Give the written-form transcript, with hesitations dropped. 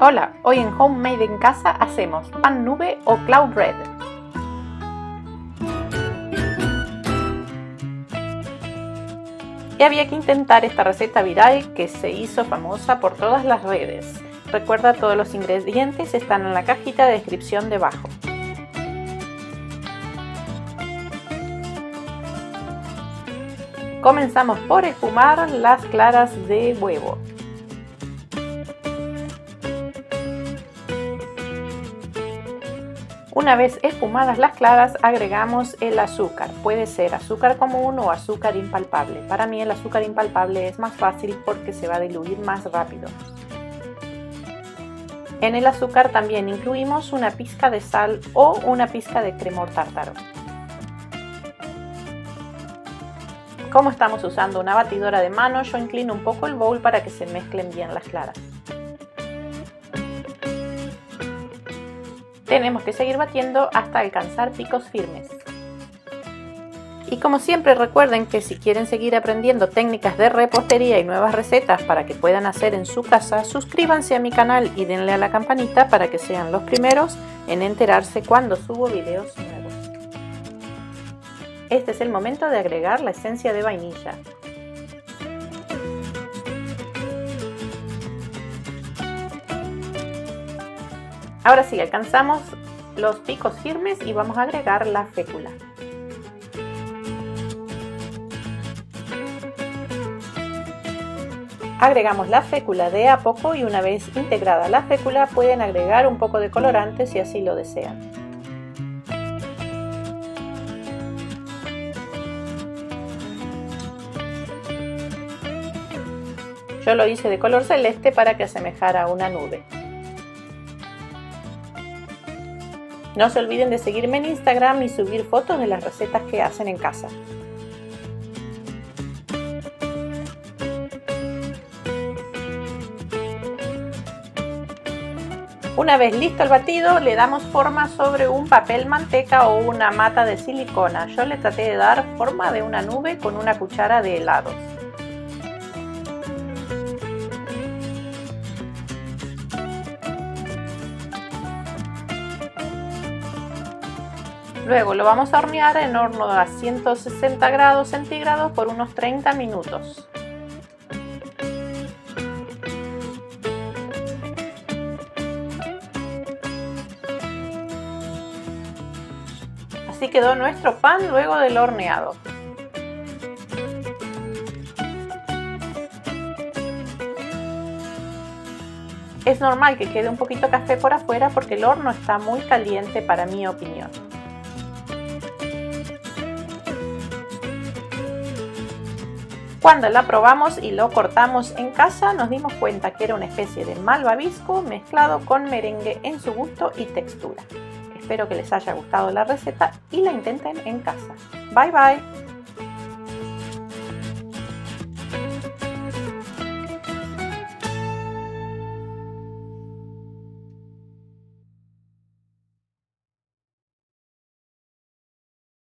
Hola, hoy en Homemade en Casa hacemos pan nube o cloud bread. Y había que intentar esta receta viral que se hizo famosa por todas las redes. Recuerda, todos los ingredientes están en la cajita de descripción debajo. Comenzamos por espumar las claras de huevo. Una vez espumadas las claras, agregamos el azúcar. Puede ser azúcar común o azúcar impalpable. Para mí el azúcar impalpable es más fácil porque se va a diluir más rápido. En el azúcar también incluimos una pizca de sal o una pizca de cremor tártaro. Como estamos usando una batidora de mano, yo inclino un poco el bowl para que se mezclen bien las claras. Tenemos que seguir batiendo hasta alcanzar picos firmes. Y como siempre, recuerden que si quieren seguir aprendiendo técnicas de repostería y nuevas recetas para que puedan hacer en su casa, suscríbanse a mi canal y denle a la campanita para que sean los primeros en enterarse cuando subo videos nuevos. Este es el momento de agregar la esencia de vainilla. Ahora sí, alcanzamos los picos firmes y vamos a agregar la fécula. Agregamos la fécula de a poco y una vez integrada la fécula pueden agregar un poco de colorante si así lo desean. Yo lo hice de color celeste para que asemejara a una nube. No se olviden de seguirme en Instagram y subir fotos de las recetas que hacen en casa. Una vez listo el batido, le damos forma sobre un papel manteca o una mata de silicona. Yo le traté de dar forma de una nube con una cuchara de helados. Luego lo vamos a hornear en horno a 160 grados centígrados por unos 30 minutos. Así quedó nuestro pan luego del horneado. Es normal que quede un poquito café por afuera porque el horno está muy caliente para mi opinión. Cuando la probamos y lo cortamos en casa, nos dimos cuenta que era una especie de malvavisco mezclado con merengue en su gusto y textura. Espero que les haya gustado la receta y la intenten en casa. Bye bye.